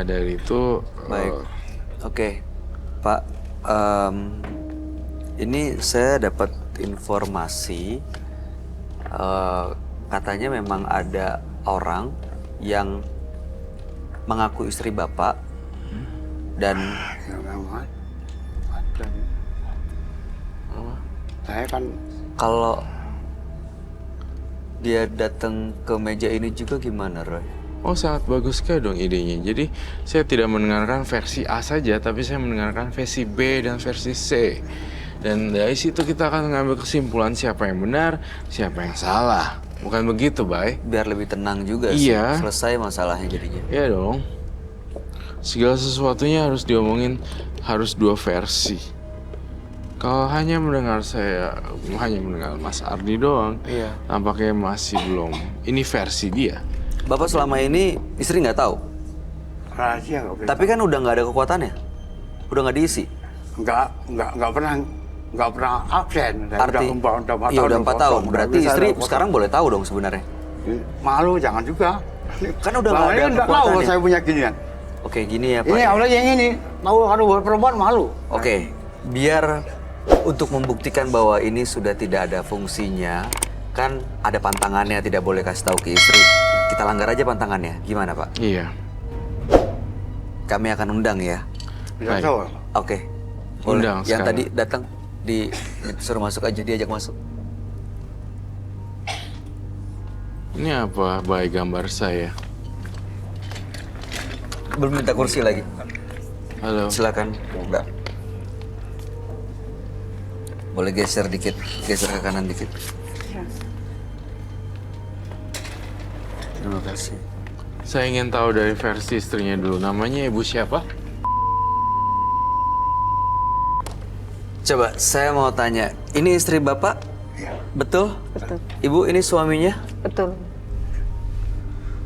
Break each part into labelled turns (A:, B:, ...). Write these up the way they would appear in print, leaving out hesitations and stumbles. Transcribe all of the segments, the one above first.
A: dari itu...
B: Baik. Oke, Pak. Ini saya dapat informasi katanya memang ada orang yang mengaku istri Bapak dan
C: Ya memang ada. Saya kan
B: kalau dia datang ke meja ini juga gimana, Roy?
A: Oh, sangat bagus sekali dong idenya. Jadi, saya tidak mendengarkan versi A saja, tapi saya mendengarkan versi B dan versi C. Dan dari situ kita akan mengambil kesimpulan siapa yang benar, siapa yang salah. Bukan begitu, Bay?
B: Biar lebih tenang juga
A: Iya.
B: sih. Selesai masalahnya jadinya.
A: Iya dong. Segala sesuatunya harus diomongin, harus dua versi. Kalau hanya mendengar Mas Ardi doang,
B: Iya.
A: tampaknya masih belum. Ini versi dia.
B: Bapak selama ini istri nggak tahu?
C: rahasia nggak boleh.
B: Tapi kan udah nggak ada kekuatannya? Udah nggak diisi?
C: Nggak pernah absen. Saya
B: Arti?
C: udah 4
B: Iya
C: tahun.
B: udah 4 tahun.
C: kosong.
B: Berarti
C: Udah bisa
B: istri
C: kosong.
B: sekarang boleh tahu dong sebenarnya?
C: Malu jangan juga.
B: Kan udah nggak ada
C: nggak tahu kalau
B: kekuatannya.
C: saya punya ginian.
B: Oke, gini ya Pak.
C: Ini awalnya yang ini. Tahu kalau buat perempuan malu.
B: Oke, biar untuk membuktikan bahwa ini sudah tidak ada fungsinya, kan ada pantangannya, tidak boleh kasih tahu ke istri. Kita langgar aja pantangannya. Gimana Pak?
A: Iya.
B: Kami akan undang ya.
C: Bisa
A: Baik.
C: tahu.
B: Oke. Boleh.
A: Undang
B: Yang
A: sekarang.
B: tadi datang disuruh masuk aja, diajak masuk.
A: Ini apa, Bay, gambar saya?
B: Belum minta kursi lagi.
A: Halo.
B: Silakan, Mbak. Boleh geser dikit, geser ke kanan dikit. Terima kasih.
A: Saya ingin tahu dari versi istrinya dulu. Namanya ibu siapa?
B: Coba, saya mau tanya. Ini istri Bapak?
C: Iya.
B: Betul?
D: Betul,
B: Ibu, ini suaminya?
D: betul.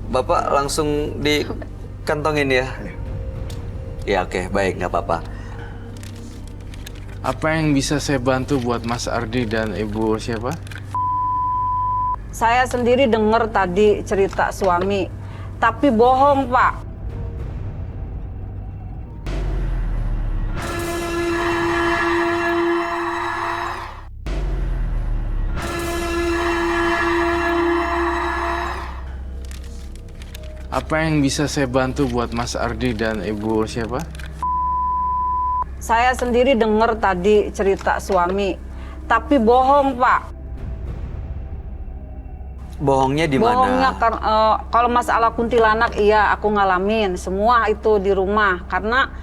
B: Bapak langsung dikantongin ya? Ya oke, baik, nggak apa-apa.
A: Apa yang bisa saya bantu buat Mas Ardi dan ibu siapa?
D: Saya sendiri dengar tadi cerita suami, tapi bohong, Pak.
A: Apa yang bisa saya bantu buat Mas Ardi dan ibu siapa?
D: Saya sendiri dengar tadi cerita suami, tapi bohong, Pak.
B: Bohongnya di mana?
D: Bohongnya kalau masalah kuntilanak, iya aku ngalamin semua itu di rumah. Karena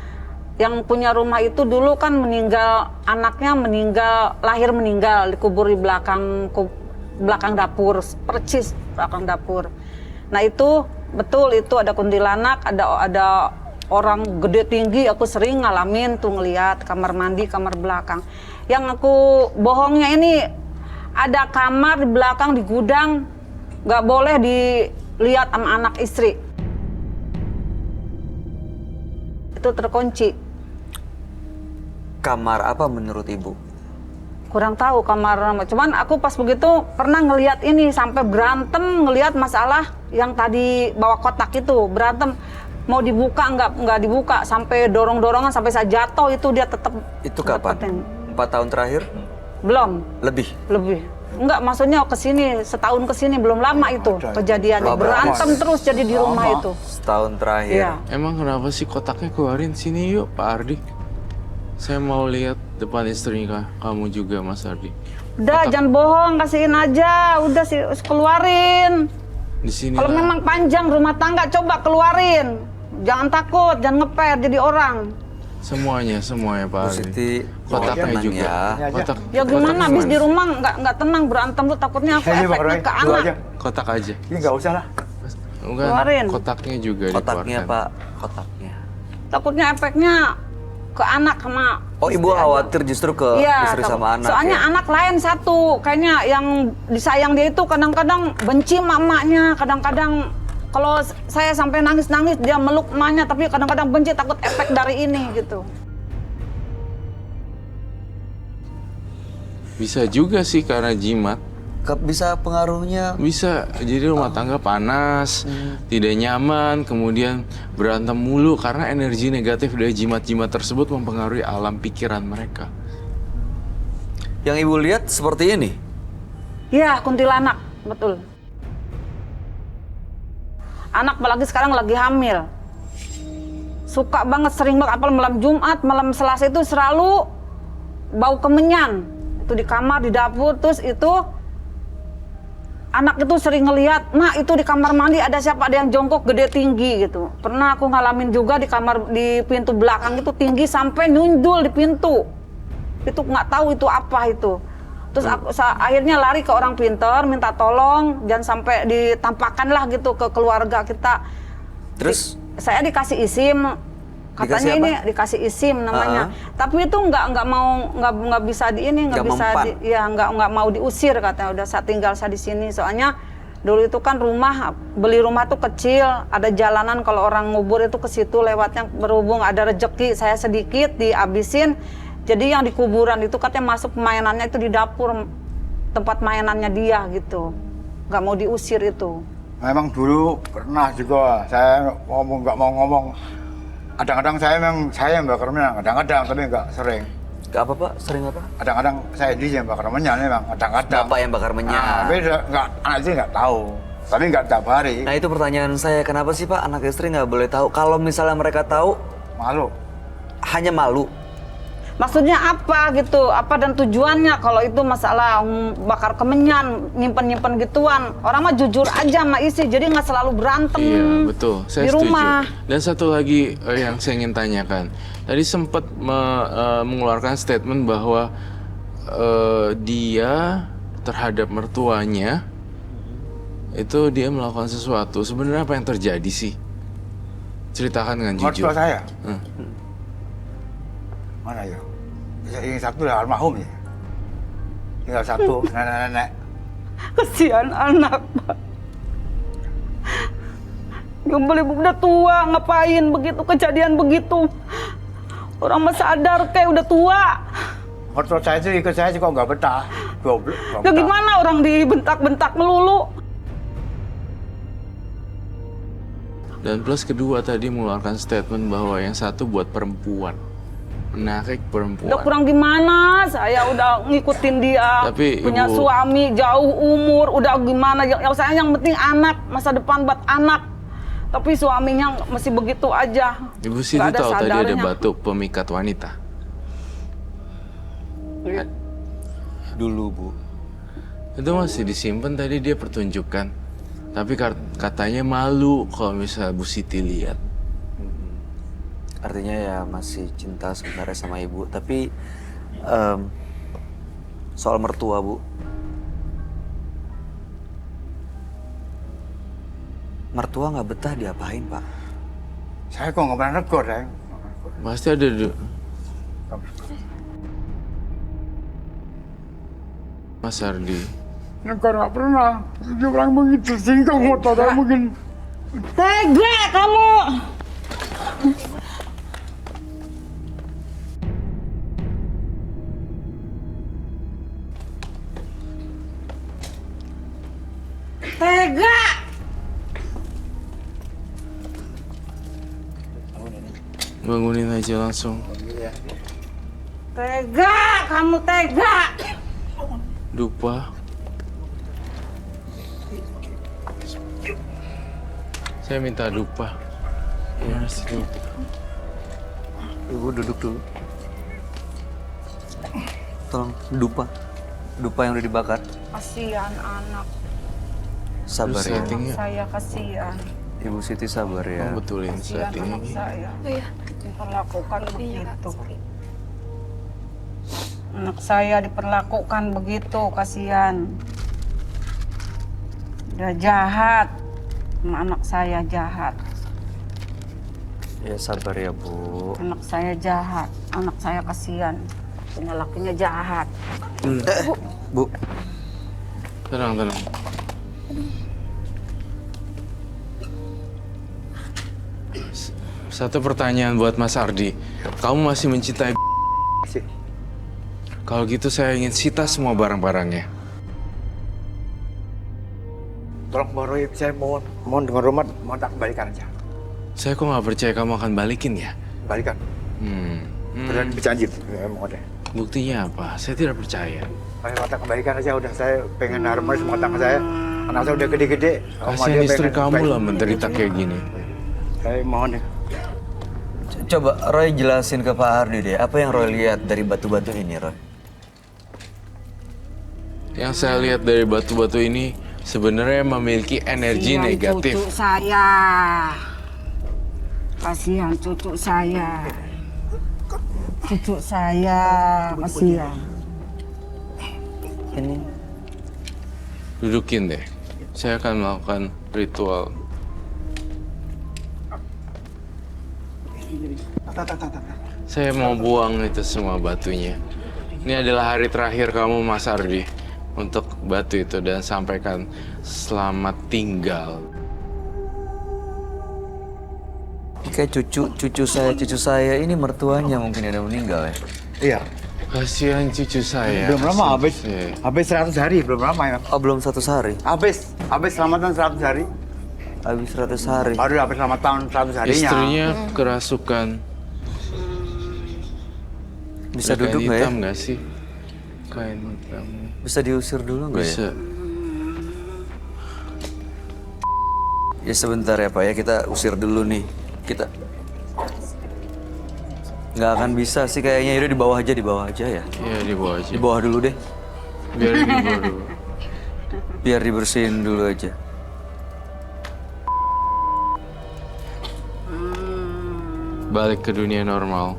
D: yang punya rumah itu dulu kan meninggal, anaknya meninggal, lahir meninggal, dikubur di belakang dapur, percis belakang dapur. Nah itu betul, itu ada kuntilanak, ada orang gede tinggi, aku sering ngalamin tuh ngeliat kamar mandi, kamar belakang. Yang aku bohongnya ini ada kamar di belakang di gudang, nggak boleh dilihat sama anak istri. Itu terkunci.
B: Kamar apa menurut Ibu?
D: Kurang tahu kamar, cuman aku pas begitu pernah ngelihat ini sampai berantem, ngelihat masalah yang tadi bawa kotak itu berantem, mau dibuka nggak dibuka, sampai dorong-dorongan sampai saya jatuh, itu dia tetap.
B: Itu kapan? 4 tahun terakhir?
D: Belum,
B: Lebih?
D: lebih. Enggak, maksudnya kesini, setahun kesini, belum lama itu kejadiannya.
B: Oh,
D: Berantem
B: berapa?
D: terus jadi di rumah itu.
B: Setahun terakhir?
D: Iya.
A: Emang kenapa sih kotaknya keluarin? Sini yuk, Pak Ardi. Saya mau lihat depan istrinya kamu juga, Mas Ardi.
D: Udah, jangan bohong, kasihin aja. Udah sih, keluarin.
A: Di sini.
D: Kalau memang panjang rumah tangga, coba keluarin. Jangan takut, jangan ngeper jadi orang.
A: Semuanya, Pak
B: Bu
A: Ardi.
B: Siti,
A: Kotaknya
B: tenang
A: juga.
B: ya.
A: Kotak.
D: Ya gimana,
A: kotaknya
D: habis
A: mana?
D: di rumah nggak tenang, berantem tuh takutnya aku
C: Saya Pak
D: efeknya
C: Roy,
D: ke
C: dua
D: anak.
C: aja.
A: Kotak aja.
C: Ini nggak usah lah.
A: Bukan,
D: Keluarin.
A: kotaknya juga
B: Kotaknya
A: dikeluarkan.
B: Pak, kotaknya.
D: Takutnya efeknya ke anak sama
B: Oh Ibu
D: istri aja.
B: khawatir justru ke
D: Iya,
B: istri sama anak
D: soalnya
B: ya?
D: anak lain satu, kayaknya yang disayang dia itu kadang-kadang benci mamanya, kadang-kadang kalau saya sampai nangis-nangis dia meluk emaknya, tapi kadang-kadang benci, takut efek dari ini gitu.
A: Bisa juga sih karena jimat.
B: Bisa pengaruhnya
A: Bisa, jadi rumah tangga panas, tidak nyaman, kemudian berantem mulu karena energi negatif dari jimat-jimat tersebut mempengaruhi alam pikiran mereka.
B: yang ibu lihat seperti ini.
D: Iya, kuntilanak, betul. Anak apalagi sekarang lagi hamil. Suka banget, sering banget, apalagi malam Jumat, malam Selasa itu selalu bau kemenyan. Itu di kamar, di dapur, terus itu anak itu sering ngelihat, "Mak, itu di kamar mandi ada siapa? Ada yang jongkok gede tinggi," gitu. Pernah aku ngalamin juga di kamar, di pintu belakang itu tinggi sampai nundul di pintu. Itu nggak tahu itu apa itu. Terus aku akhirnya lari ke orang pinter, minta tolong, jangan sampai ditampakkan lah gitu ke keluarga kita.
B: Terus
D: Saya dikasih isim, katanya
B: Dikasih apa?
D: ini dikasih isim namanya. Tapi itu nggak bisa di ini, nggak
B: Nggak
D: bisa
B: mempan.
D: ya nggak mau diusir katanya. Udah saya tinggal saya di sini. Soalnya dulu itu kan beli rumah tuh kecil, ada jalanan kalau orang ngubur itu ke situ lewatnya, berhubung ada rezeki saya sedikit dihabisin. Jadi yang di kuburan itu katanya masuk mainannya itu di dapur, tempat mainannya dia gitu. Nggak mau diusir itu.
C: Memang dulu pernah juga saya nggak mau ngomong. Kadang-kadang saya yang bakar minyak, kadang-kadang tapi nggak sering.
B: Gak apa Pak? Sering apa?
C: Kadang-kadang saya yang bakar minyak memang kadang-kadang.
B: Bapak yang bakar minyak.
C: Tapi anak istri nggak tahu. Tapi nggak tiap hari.
B: Nah itu pertanyaan saya, kenapa sih Pak anak istri nggak boleh tahu? Kalau misalnya mereka tahu,
C: Malu.
B: hanya malu.
D: Maksudnya apa gitu? Apa dan tujuannya kalau itu masalah bakar kemenyan, nyimpen gituan. Orang mah jujur aja sama istri, jadi nggak selalu berantem
A: Iya, betul. Saya
D: di
A: setuju.
D: rumah.
A: Dan satu lagi yang saya ingin tanyakan. Tadi sempat mengeluarkan statement bahwa dia terhadap mertuanya itu dia melakukan sesuatu. Sebenarnya apa yang terjadi sih? Ceritakan dengan jujur.
C: Mertua saya.
A: Hmm.
C: Mana ya? Yang satu udah almarhum ya. Tinggal satu, nenek-nenek.
D: Kesian anak, Pak. Gembel ibu udah tua, ngapain begitu kejadian begitu? Orang mah sadar kayak udah tua.
C: Mertua saya itu ikut saya juga nggak betah. Goblok.
D: Ya gimana orang dibentak-bentak melulu?
A: Dan plus kedua tadi mengeluarkan statement bahwa yang satu buat perempuan. Menarik perempuan.
D: Udah kurang gimana? Saya udah ngikutin dia.
A: Tapi,
D: punya
A: Ibu-
D: suami, jauh umur, udah gimana? Yang saya yang penting anak, masa depan buat anak. Tapi suaminya masih begitu aja.
A: Ibu Siti
D: Nggak ada
A: tahu tadi ada
D: sadarnya.
A: batu pemikat wanita.
B: Dulu Bu.
A: Itu masih disimpan tadi dia pertunjukan. Tapi katanya malu kalau misalnya Bu Siti lihat.
B: Artinya ya masih cinta sebenarnya sama ibu. Tapi soal mertua Bu. Mertua nggak betah diapain Pak?
C: Saya kok nggak pernah negor, saya.
A: Pasti ada Mas Ardi.
C: Negor nggak pernah. Dia orang begitu, sehingga motor saya mungkin.
D: Tega kamu! Tega!
A: Bangunin aja langsung.
D: Tega! Kamu tega!
A: Dupa. Saya minta dupa. Mana sih dupa?
B: Ibu duduk dulu. Tolong dupa. Dupa yang udah dibakar.
D: Kasihan anak.
B: Sabar
A: Terus
B: ya.
A: settingnya.
D: Saya kasihan.
B: Ibu Siti sabar ya.
A: Tolong betulin
D: Kasihan
A: settingnya.
D: anak saya. Diperlakukan begitu. Anak saya diperlakukan begitu, kasihan. Udah jahat. Anak saya jahat.
B: Ya sabar ya Bu.
D: Anak saya jahat. Anak saya kasihan. Punya lakinya jahat.
B: Bu.
A: Tenang, tenang. Satu pertanyaan buat Mas Ardi. Kamu masih mencintai
C: Sih.
A: Kalau gitu saya ingin sita semua barang-barangnya.
C: tolong Bang Roy, saya mohon dengan hormat, mohon tak kembalikan aja.
A: Saya kok nggak percaya kamu akan balikin ya?
C: Balikan. Dan berjanji, ya, mohon deh.
A: Buktinya apa? Saya tidak percaya.
C: Saya mau tak kembalikan aja, udah saya pengen harmonis sama tangga saya. Anak saya udah gede-gede.
A: Kasihan istri kamu lah menderita kayak gini.
C: Saya mohon deh.
B: Coba Roy jelasin ke Pak Hardi deh, apa yang Roy lihat dari batu-batu ini, Roy?
A: Yang saya lihat dari batu-batu ini sebenarnya memiliki energi
E: Kasihan
A: negatif.
E: Cucu saya. Kasihan cucu saya. Cucu saya, kasihan.
B: Ini
A: Dudukin deh. Saya akan melakukan ritual. Saya mau buang itu semua batunya. Ini adalah hari terakhir kamu, Mas Ardi, untuk batu itu dan sampaikan selamat tinggal.
B: kayak cucu saya ini mertuanya mungkin ada meninggal ya.
C: Iya.
A: Kasihan cucu saya.
C: Belum lama habis.
A: Iya.
C: Habis 100 hari, belum lama ya.
B: Oh belum 100 hari,
C: Habis selamatan 100 hari.
B: habis 100 hari.
C: Baru habis selamatan 100 harinya.
A: Istrinya kerasukan.
B: Bisa
A: Kain
B: duduk nggak ya?
A: hitam nggak sih? Kain hitam.
B: Bisa diusir dulu nggak ya?
A: Bisa.
B: Ya sebentar ya Pak ya, kita usir dulu nih. Kita nggak akan bisa sih kayaknya. Yaudah di bawah aja ya.
A: Iya, di bawah aja.
B: Di bawah dulu deh.
A: Biar di bawah dulu.
B: Biar dibersihin dulu aja.
A: Balik ke dunia normal.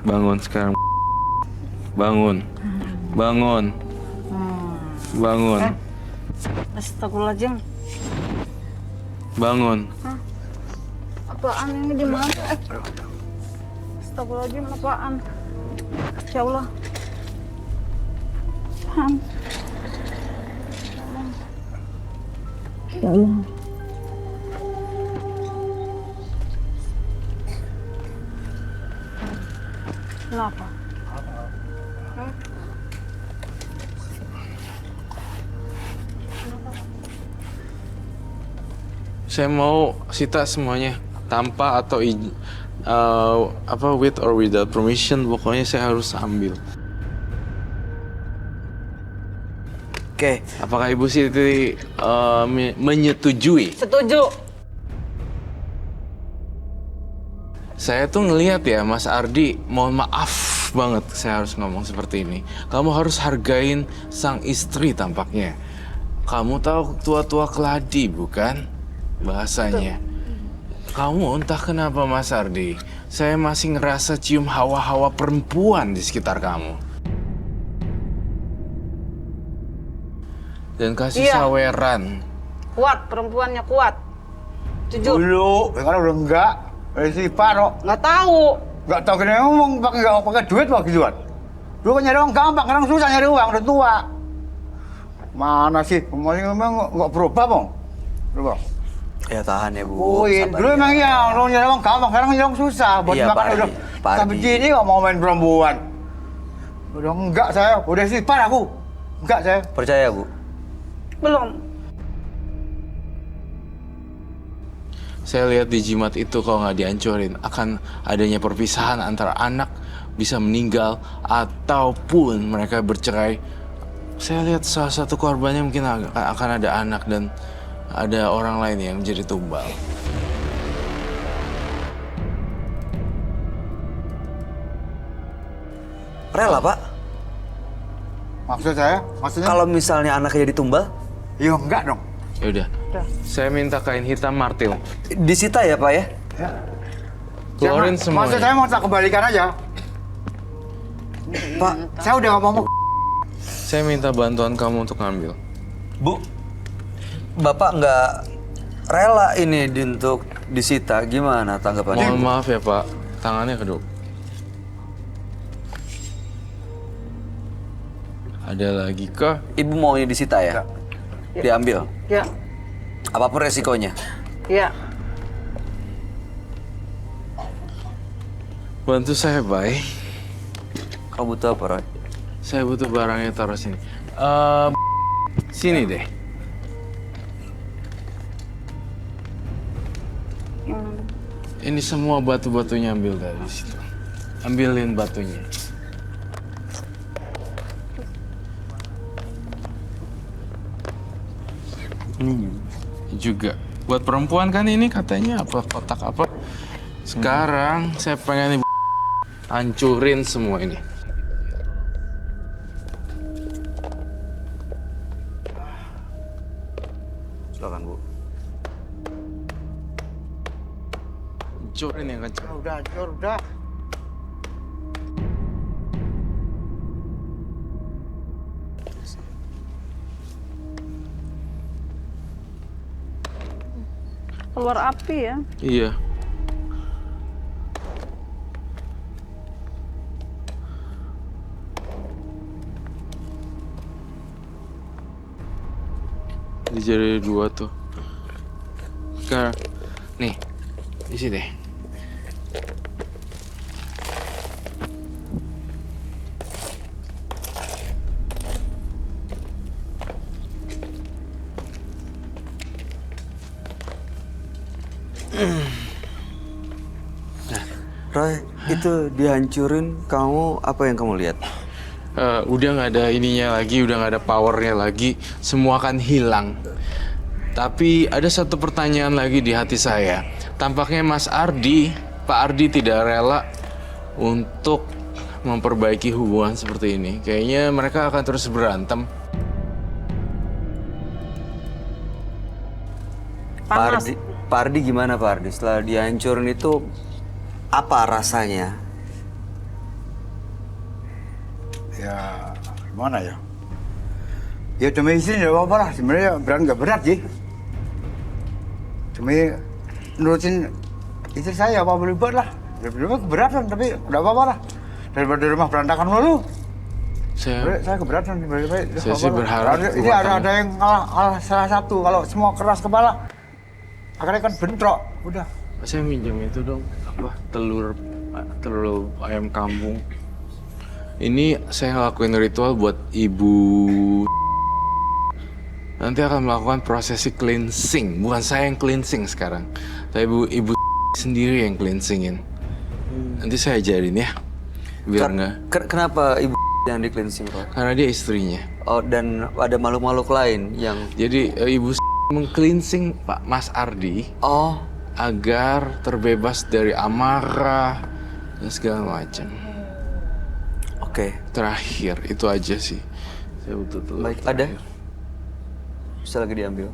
A: Bangun sekarang. Bangun. Bangun. Bangun.
D: Astagfirullahaladzim.
A: Bangun.
D: Apaan ini di mana? Astagfirullahaladzim, apaan? Ya Allah. Ya Allah. Kenapa?
A: Saya mau sita semuanya tanpa atau with or without permission, pokoknya saya harus ambil.
B: Oke.
A: Apakah Ibu Siti menyetujui?
D: Setuju.
A: Saya tuh ngelihat ya, Mas Ardi, mohon maaf banget saya harus ngomong seperti ini. Kamu harus hargain sang istri tampaknya. Kamu tahu tua-tua keladi, bukan? Bahasanya. Kamu entah kenapa, Mas Ardi, saya masih ngerasa cium hawa-hawa perempuan di sekitar kamu. Dan kasih
D: Iya.
A: saweran.
D: Kuat, perempuannya kuat. Jujur.
C: Dulu, sekarang udah enggak. Si Paro,
D: Nggak tahu.
C: nggak tahu kena ngomong, nggak pakai duit pak gituan. Dulu kan nyari uang gampang, sekarang susah nyari uang, udah tua. Mana sih, memang nggak berubah bang? Berubah.
B: Ya tahan ya Bu.
C: Oh iya,
B: Sabar
C: dulu
B: ya.
C: emang iya, orang nyari uang gampang, sekarang nyari uang susah. Buat
B: Iya,
C: makan
B: Pak
C: udah,
B: Ardi, Pak
C: tapi
B: Ardi.
C: begini nggak mau main perempuan. Udah enggak saya, udah sih par aku. Enggak saya.
B: Percaya Bu?
D: Belum.
A: Saya lihat di jimat itu kalau nggak dihancurin akan adanya perpisahan antara anak bisa meninggal ataupun mereka bercerai. Saya lihat salah satu korbannya mungkin akan ada anak dan ada orang lain yang menjadi tumbal.
B: Rela Pak?
C: Maksud saya, maksudnya?
B: Kalau misalnya anaknya jadi tumbal,
C: Iya enggak dong.
A: Ya udah, saya minta kain hitam martil.
B: disita ya Pak ya?
C: Ya.
A: Keluarin
C: Jangan- Maksud
A: semuanya.
C: saya mau tak kembalikan aja.
B: Pak,
C: Saya udah nggak mau.
A: Saya minta bantuan kamu untuk ngambil.
B: Bu, Bapak nggak rela ini untuk disita, gimana tanggapannya?
A: Mohon maaf ya Pak, tangannya kedok. Ada lagi kah?
B: Ibu mau ini disita ya? Diambil?
D: Ya.
B: Apapun resikonya.
D: Iya.
A: Bantu saya, Bay.
B: Kamu butuh apa, Roy?
A: Saya butuh barangnya taruh sini. Sini deh. Ini semua batu-batunya ambil dari situ. Ambilin batunya.
B: Ini
A: Juga. Buat perempuan kan ini katanya apa kotak apa. Sekarang saya pengen hancurin semua ini.
B: silakan, Bu.
A: Hancurin yang kencang.
C: Udah, hancur, udah.
D: Keluar api ya.
A: Iya. Jadi dua tuh. Sekarang, nih, isi deh.
B: Roy, itu dihancurin, kamu apa yang kamu lihat?
A: Udah nggak ada ininya lagi, udah nggak ada powernya lagi, semua akan hilang. Tapi ada satu pertanyaan lagi di hati saya. Tampaknya Mas Ardi, Pak Ardi tidak rela untuk memperbaiki hubungan seperti ini. Kayaknya mereka akan terus berantem.
D: Panas.
B: Pak Ardi gimana Pak Ardi? Setelah dihancurin itu apa rasanya?
C: Ya, gimana ya? Ya demi istri nggak apa-apa lah. Sebenarnya berat nggak berat sih. Demi nurutin istri saya apa boleh buat lah. Ya memang keberatan tapi nggak apa-apa lah. Daripada di rumah berantakan dulu. Saya keberatan.
A: Saya sih berharap
C: Ini ada yang ngalah salah satu. Kalau semua keras kepala, akhirnya kan bentrok. Udah.
A: Saya minjem itu dong, apa telur ayam kampung. Ini saya ngelakuin ritual buat ibu. Nanti akan melakukan prosesi cleansing, bukan saya yang cleansing sekarang, tapi ibu sendiri yang cleansingin. Nanti saya ajarin ya, biar nggak.
B: Kenapa ibu yang di cleansing, Roy?
A: Karena dia istrinya.
B: Oh, dan ada makhluk-makhluk lain yang...
A: Jadi ibu meng-cleansing Pak Mas Ardi.
B: Oh,
A: Agar terbebas dari amarah dan segala macam.
B: oke.
A: Terakhir itu aja sih. Saya butuh telur.
B: Baik, ada? Bisa lagi diambil.